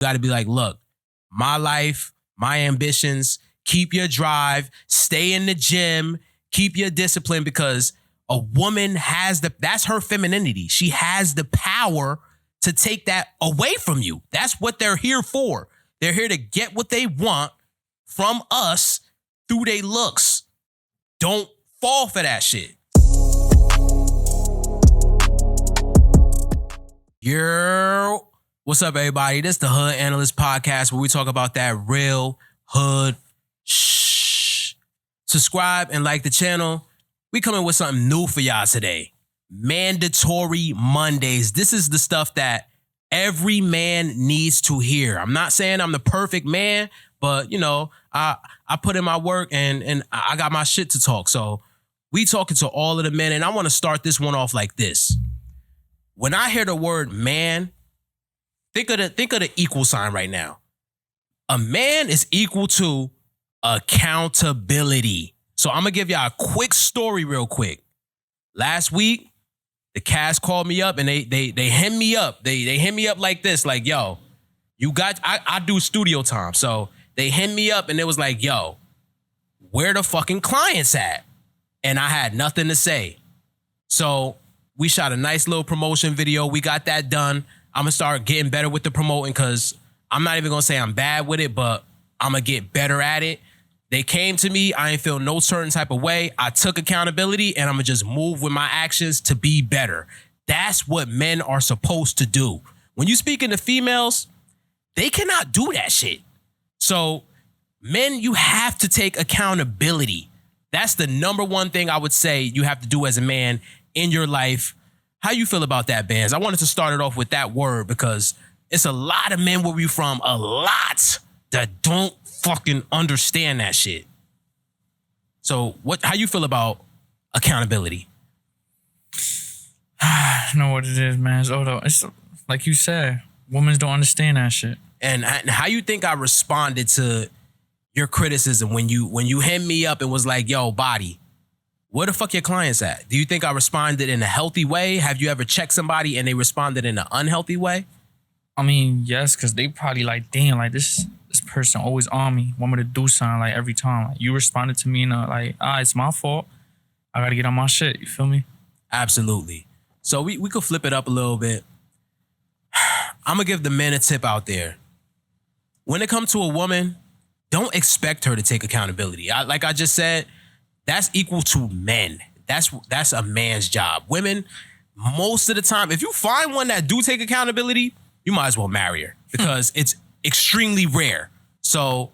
got to be like, look, my life, my ambitions, keep your drive, stay in the gym, keep your discipline, because a woman that's her femininity. She has the power to take that away from you. That's what they're here for. They're here to get what they want from us through their looks. Don't fall for that shit. Yo, what's up, everybody? This is the Hood Analyst Podcast, where we talk about that real hood shh. Subscribe and like the channel. We coming with something new for y'all today. Mandatory Mondays. This is the stuff that every man needs to hear. I'm not saying I'm the perfect man, but you know, I put in my work and I got my shit to talk. So we talking to all of the men, and I want to start this one off like this. When I hear the word man, think of the equal sign right now. A man is equal to accountability. So I'm gonna give y'all a quick story real quick. Last week, the cast called me up and they hemmed me up. They hemmed me up like this, like, yo, you got, I do studio time. So they hemmed me up and it was like, yo, where the fucking clients at? And I had nothing to say. So we shot a nice little promotion video. We got that done. I'm gonna start getting better with the promoting, because I'm not even gonna say I'm bad with it, but I'm gonna get better at it. They came to me. I ain't feel no certain type of way. I took accountability, and I'm gonna just move with my actions to be better. That's what men are supposed to do. When you speaking to females, they cannot do that shit. So men, you have to take accountability. That's the number one thing I would say you have to do as a man in your life. How you feel about that, Bandz? I wanted to start it off with that word, because it's a lot of men where we from, a lot that don't fucking understand that shit. So how you feel about accountability? I know what it is, man. It's like you said, women don't understand that shit. And how you think I responded to your criticism when you hit me up and was like, yo, body, where the fuck your clients at? Do you think I responded in a healthy way? Have you ever checked somebody and they responded in an unhealthy way? I mean, yes, because they probably like, damn, like this person always on me, want me to do something like every time. Like, you responded to me and like, it's my fault. I gotta get on my shit. You feel me? Absolutely. So we could flip it up a little bit. I'm gonna give the men a tip out there. When it comes to a woman, don't expect her to take accountability. Like I just said, that's equal to men. That's a man's job. Women, most of the time, if you find one that do take accountability, you might as well marry her, because it's extremely rare. So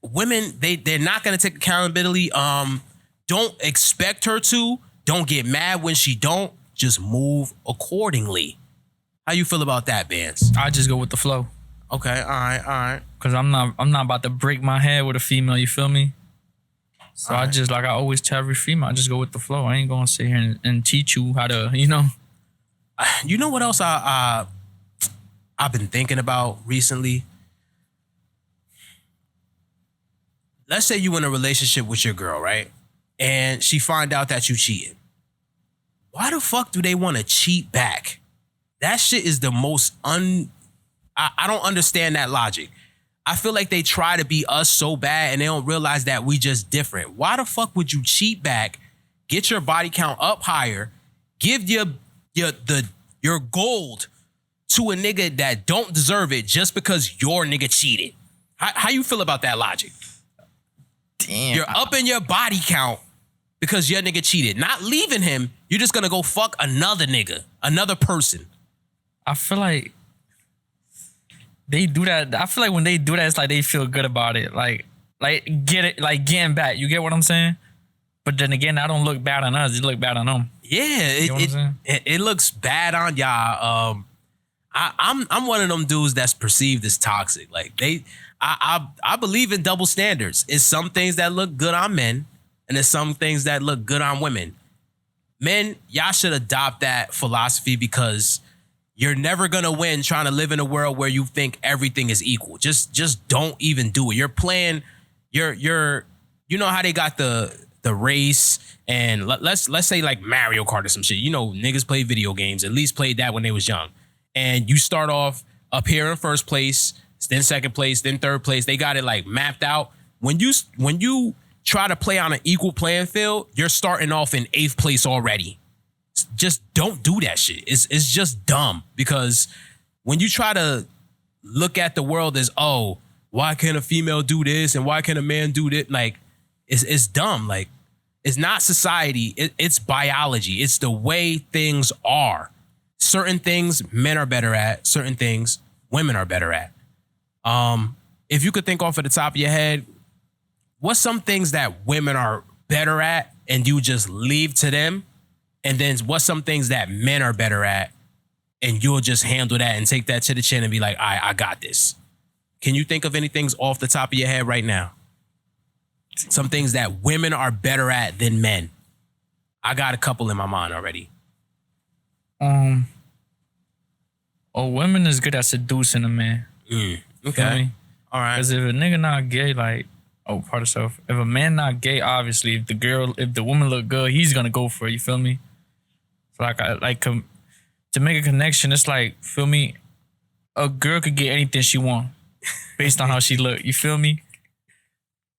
women, they're not gonna take accountability. Don't expect her to. Don't get mad when she don't. Just move accordingly. How you feel about that, Bandz? I just go with the flow. Okay, all right. Cause I'm not about to break my head with a female. You feel me? So I just, like I always tell every female, I just go with the flow. I ain't gonna sit here and teach you how to, you know. You know what else I've been thinking about recently? Let's say you in a relationship with your girl, right? And she find out that you cheated. Why the fuck do they want to cheat back? That shit is the most I don't understand that logic. I feel like they try to be us so bad and they don't realize that we just different. Why the fuck would you cheat back, get your body count up higher, give your gold to a nigga that don't deserve it just because your nigga cheated? How you feel about that logic? Damn. You're upping your body count because your nigga cheated. Not leaving him, you're just gonna go fuck another nigga, another person. I feel like they do that. I feel like when they do that, it's like they feel good about it. Like get it, like getting back. You get what I'm saying? But then again, I don't look bad on us. It look bad on them. Yeah, it looks bad on y'all. I'm one of them dudes that's perceived as toxic. Like I believe in double standards. It's some things that look good on men, and there's some things that look good on women. Men, y'all should adopt that philosophy, because you're never gonna win trying to live in a world where you think everything is equal. Just don't even do it. You're playing. You know how they got the race, and let's say like Mario Kart or some shit. You know, niggas play video games. At least played that when they was young. And you start off up here in first place, then second place, then third place. They got it like mapped out. When you try to play on an equal playing field, you're starting off in 8th place already. Just don't do that shit. It's just dumb, because when you try to look at the world as, oh, why can't a female do this and why can't a man do that? Like, it's dumb. Like, it's not society. It's biology. It's the way things are. Certain things men are better at. Certain things women are better at. If you could think off of the top of your head, what's some things that women are better at and you just leave to them? And then what's some things that men are better at and you'll just handle that and take that to the chin and be like, I got this. Can you think of any things off the top of your head right now? Some things that women are better at than men. I got a couple in my mind already. Women is good at seducing a man. Okay. All right. Because if a nigga not gay, like, part of self. If a man not gay, obviously, if the woman look good, he's gonna go for it. You feel me? So to make a connection, it's like, feel me? A girl could get anything she want based on how she look. You feel me?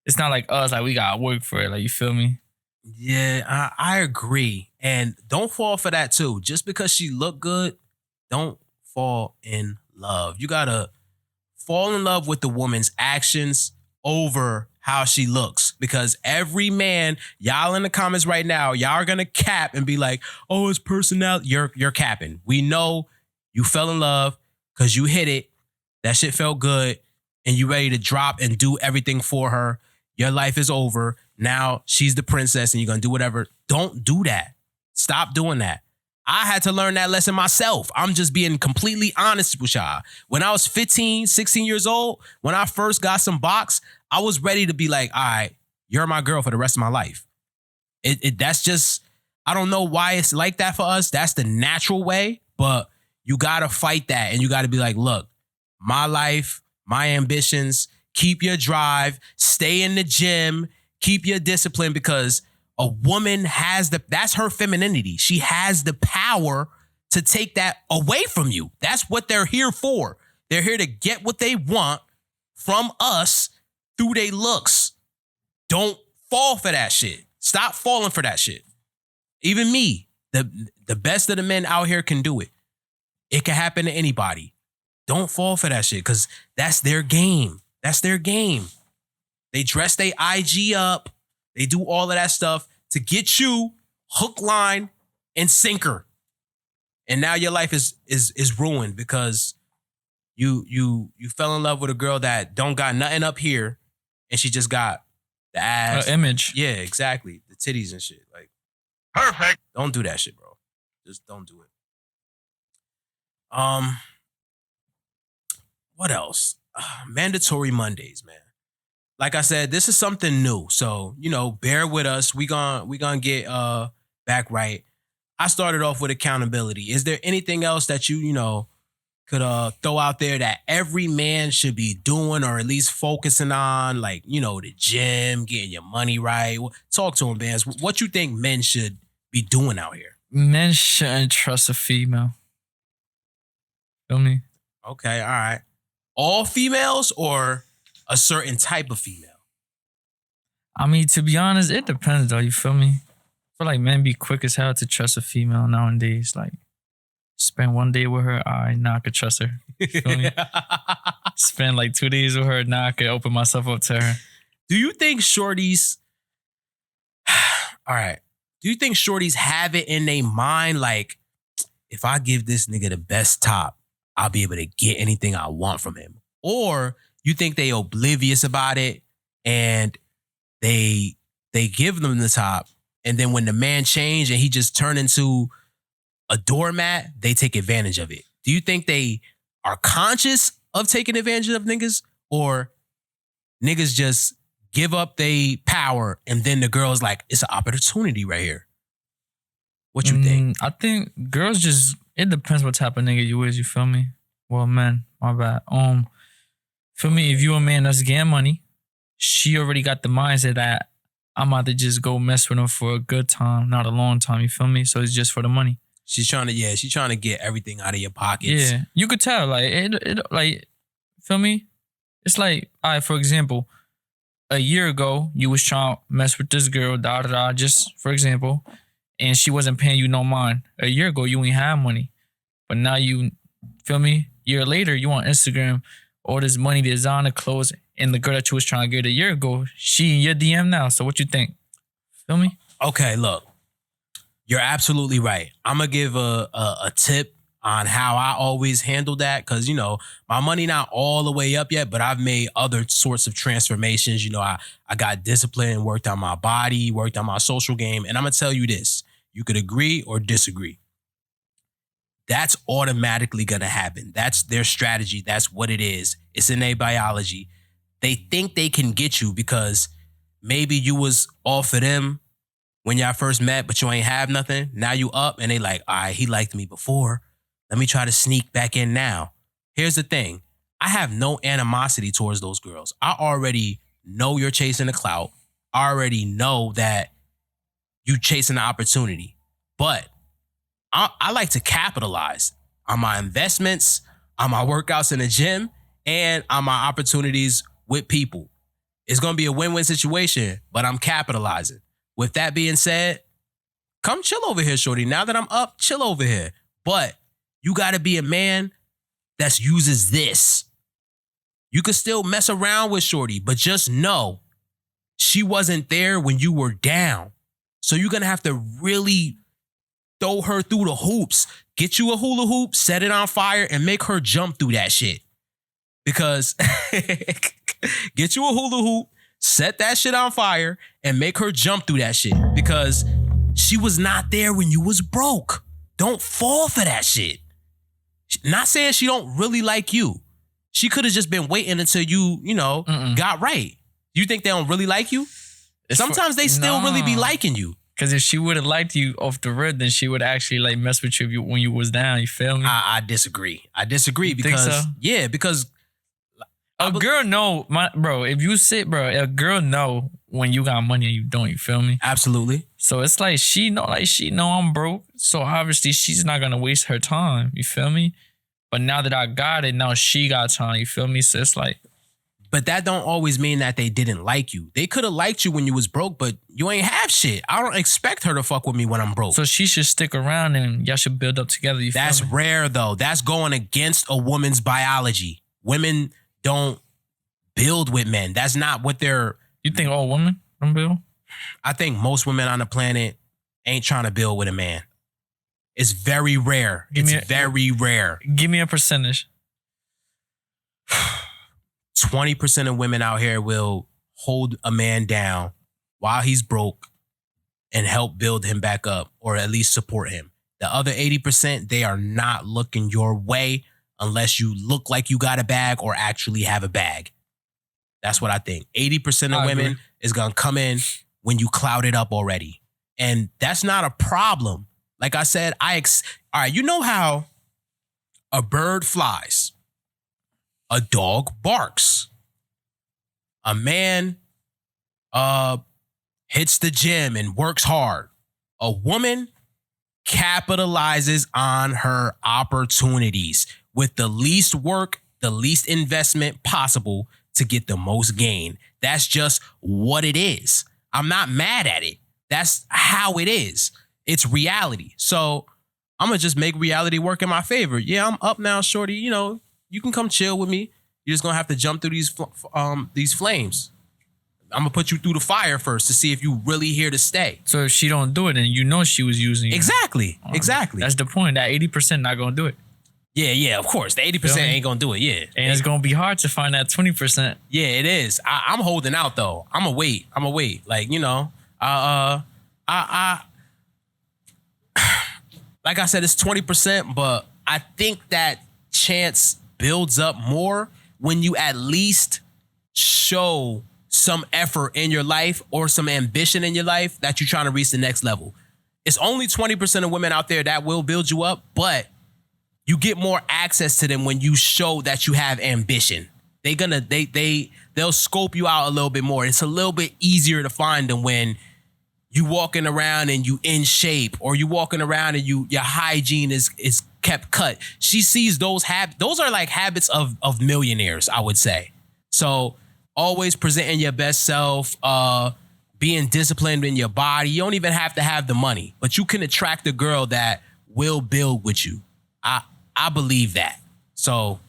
It's not like us, like we gotta work for it. Like, you feel me? Yeah, I agree. And don't fall for that too. Just because she look good, don't fall in love. You gotta fall in love with the woman's actions over how she looks. Because every man, y'all in the comments right now, y'all are gonna cap and be like, oh, it's personality. You're capping. We know you fell in love because you hit it. That shit felt good. And you ready to drop and do everything for her. Your life is over. Now she's the princess and you're going to do whatever. Don't do that. Stop doing that. I had to learn that lesson myself. I'm just being completely honest with y'all. When I was 15, 16 years old, when I first got some box, I was ready to be like, all right, you're my girl for the rest of my life. That's just, I don't know why it's like that for us. That's the natural way, but you got to fight that. And you got to be like, look, my life, my ambitions, keep your drive, stay in the gym, keep your discipline, because a woman that's her femininity. She has the power to take that away from you. That's what they're here for. They're here to get what they want from us through their looks. Don't fall for that shit. Stop falling for that shit. Even me, the best of the men out here can do it. It can happen to anybody. Don't fall for that shit, because that's their game. That's their game. They dress their IG up. They do all of that stuff to get you hook, line, and sinker. And now your life is ruined because you fell in love with a girl that don't got nothing up here, and she just got the ass. Image. Yeah, exactly. The titties and shit. Like, perfect. Don't do that shit, bro. Just don't do it. What else? Mandatory Mondays, man. Like I said, this is something new. So, bear with us. We gonna get back right. I started off with accountability. Is there anything else that you could throw out there that every man should be doing, or at least focusing on? Like, the gym, getting your money right. Talk to him, Bandz. What you think men should be doing out here? Men shouldn't trust a female. Feel me? Okay, all right. All females or a certain type of female? I mean, to be honest, it depends though. You feel me? I feel like men be quick as hell to trust a female nowadays. Like, spend one day with her, I could trust her. You feel me? Spend like 2 days with her, I could open myself up to her. Do you think shorties... All right. Do you think shorties have it in their mind, like, if I give this nigga the best top, I'll be able to get anything I want from him? Or you think they oblivious about it and they give them the top, and then when the man change and he just turn into a doormat, they take advantage of it? Do you think they are conscious of taking advantage of niggas, or niggas just give up their power and then the girl's like, it's an opportunity right here? What you think? I think girls just, it depends what type of nigga you is, you feel me? Well, man, my bad. For me, if you a man that's getting money, she already got the mindset that I'm about to just go mess with her for a good time, not a long time, you feel me? So it's just for the money. She's trying to get everything out of your pockets. Yeah, you could tell. Like it like, feel me? It's like, all right, for example, a year ago you was trying to mess with this girl, just for example, and she wasn't paying you no mind. A year ago you ain't have money, but now you, feel me? Year later you on Instagram, all this money, designer clothes, and the girl that you was trying to get a year ago, she in your DM now. So what you think? Feel me? Okay, look, you're absolutely right. I'm gonna give a tip on how I always handle that, because my money not all the way up yet, but I've made other sorts of transformations. I got discipline, worked on my body, worked on my social game, and I'm gonna tell you this: you could agree or disagree. That's automatically gonna happen. That's their strategy. That's what it is. It's in their biology. They think they can get you because maybe you was off of them when y'all first met, but you ain't have nothing. Now you up and they like, all right, he liked me before. Let me try to sneak back in now. Here's the thing. I have no animosity towards those girls. I already know you're chasing the clout. I already know that you chasing the opportunity. But I like to capitalize on my investments, on my workouts in the gym, and on my opportunities with people. It's going to be a win-win situation, but I'm capitalizing. With that being said, come chill over here, shorty. Now that I'm up, chill over here. But you got to be a man that uses this. You could still mess around with shorty, but just know she wasn't there when you were down. So you're going to have to really throw her through the hoops. Get you a hula hoop, set it on fire, and make her jump through that shit. Because get you a hula hoop, set that shit on fire, and make her jump through that shit. Because she was not there when you was broke. Don't fall for that shit. Not saying she don't really like you. She could have just been waiting until you, got right. You think they don't really like you? Sometimes they still really be liking you. Because if she would have liked you off the rip, then she would actually like mess with you when you was down. You feel me? I disagree. You because think so? Yeah, because a girl know, if you sit, a girl know when you got money and you don't. You feel me? Absolutely. So it's like she know I'm broke. So obviously she's not gonna waste her time. You feel me? But now that I got it, now she got time. You feel me? So it's like. But that don't always mean that they didn't like you. They could have liked you when you was broke, but you ain't have shit. I don't expect her to fuck with me when I'm broke. So she should stick around and y'all should build up together. That's rare though. That's going against a woman's biology. Women don't build with men. That's not what they're... You think all women don't build? I think most women on the planet ain't trying to build with a man. It's very rare. Very rare. Give me a percentage. 20% of women out here will hold a man down while he's broke and help build him back up, or at least support him. The other 80%, they are not looking your way unless you look like you got a bag or actually have a bag. That's what I think. 80% of women is going to come in when you cloud it up already. And that's not a problem. Like I said, all right, you know how a bird flies? A dog barks. A man hits the gym and works hard. A woman capitalizes on her opportunities with the least work, the least investment possible to get the most gain. That's just what it is. I'm not mad at it. That's how it is. It's reality. So I'm going to just make reality work in my favor. Yeah, I'm up now, shorty. You can come chill with me. You're just going to have to jump through these flames. I'm going to put you through the fire first to see if you really here to stay. So if she don't do it, then you know she was using you. Exactly. That's the point. That 80% not going to do it. Yeah, of course. The 80% ain't going to do it, yeah. And it's going to be hard to find that 20%. Yeah, it is. I'm holding out, though. I'm going to wait. Like, like I said, it's 20%, but I think that chance builds up more when you at least show some effort in your life or some ambition in your life that you're trying to reach the next level. It's only 20% of women out there that will build you up, but you get more access to them when you show that you have ambition. They'll scope you out a little bit more. It's a little bit easier to find them when you walking around and you in shape, or you walking around and your hygiene is kept cut. She sees those those are like habits of millionaires, I would say. So always presenting your best self, being disciplined in your body. You don't even have to have the money, but you can attract a girl that will build with you. I believe that. So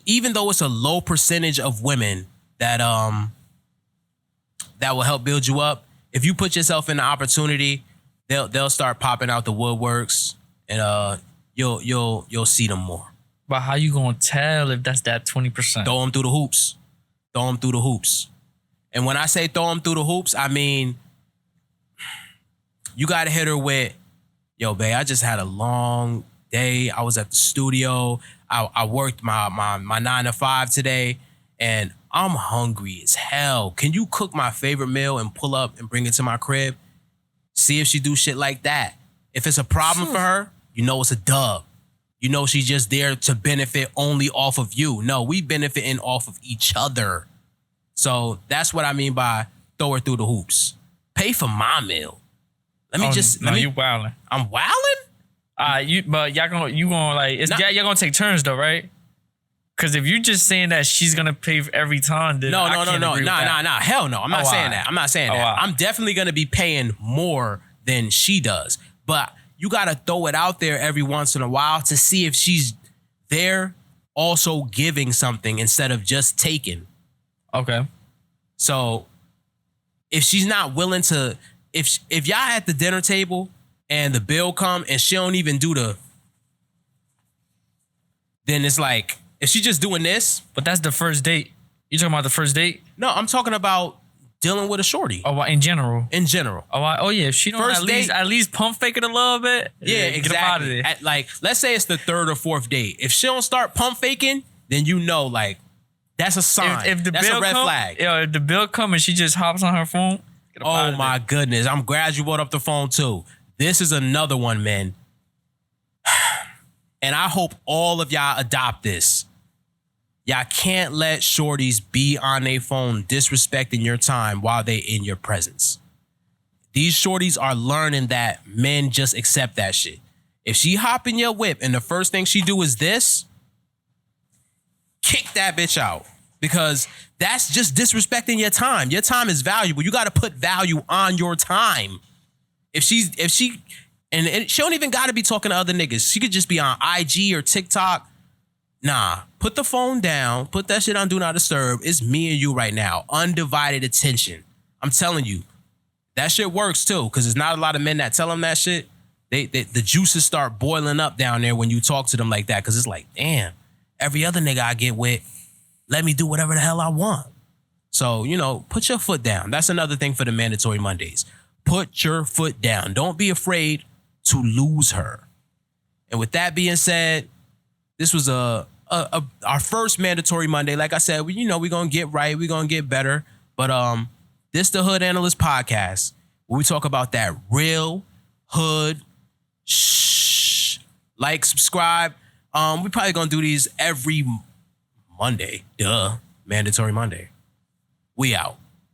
even though it's a low percentage of women that will help build you up, if you put yourself in the opportunity, they'll start popping out the woodworks, and you'll see them more. But how you gonna tell if that's that 20%? Throw them through the hoops. Throw them through the hoops. And when I say throw them through the hoops, I mean you gotta hit her with, yo, babe, I just had a long day. I was at the studio. I worked my 9 to 5 today, and I'm hungry as hell. Can you cook my favorite meal and pull up and bring it to my crib? See if she do shit like that. If it's a problem for her, you know it's a dub. You know she's just there to benefit only off of you. No, we benefiting off of each other. So that's what I mean by throw her through the hoops. Pay for my meal. You wildin'. I'm wildin'? But y'all gonna like y'all gonna take turns though, right? Because if you just saying that she's gonna pay for every time, then no. Hell no. I'm not saying that. I'm not saying that. Wow. I'm definitely gonna be paying more than she does. But you gotta throw it out there every once in a while to see if she's there also giving something instead of just taking. Okay. So if she's not willing to, if y'all at the dinner table and the bill come and she don't even do then it's like, if she just doing this. But that's the first date. You talking about the first date? No, I'm talking about dealing with a shorty. Oh, in general. In general. Oh yeah. If she don't at least pump fake it a little bit. Yeah, exactly. Get out of there. Like, let's say it's the 3rd or 4th date. If she don't start pump faking, then you know, like, that's a sign. If that's a red flag. Yo, if the bill come and she just hops on her phone. Oh my goodness. I'm glad you brought up the phone too. This is another one, man. And I hope all of y'all adopt this. Y'all can't let shorties be on their phone disrespecting your time while they in your presence. These shorties are learning that men just accept that shit. If she hop in your whip and the first thing she do is this, kick that bitch out. Because that's just disrespecting your time. Your time is valuable. You got to put value on your time. And she don't even got to be talking to other niggas. She could just be on IG or TikTok. Nah, put the phone down. Put that shit on Do Not Disturb. It's me and you right now. Undivided attention. I'm telling you, that shit works too. Because there's not a lot of men that tell them that shit. The juices start boiling up down there when you talk to them like that. Because it's like, damn, every other nigga I get with, let me do whatever the hell I want. So, put your foot down. That's another thing for the Mandatory Mondays. Put your foot down. Don't be afraid to lose her. And with that being said, this was our first Mandatory Monday. Like I said, we're going to get right. We're going to get better. But this the Hood Analyst Podcast, where we talk about that real hood. Like, subscribe. We're probably going to do these every Monday. Mandatory Monday. We out.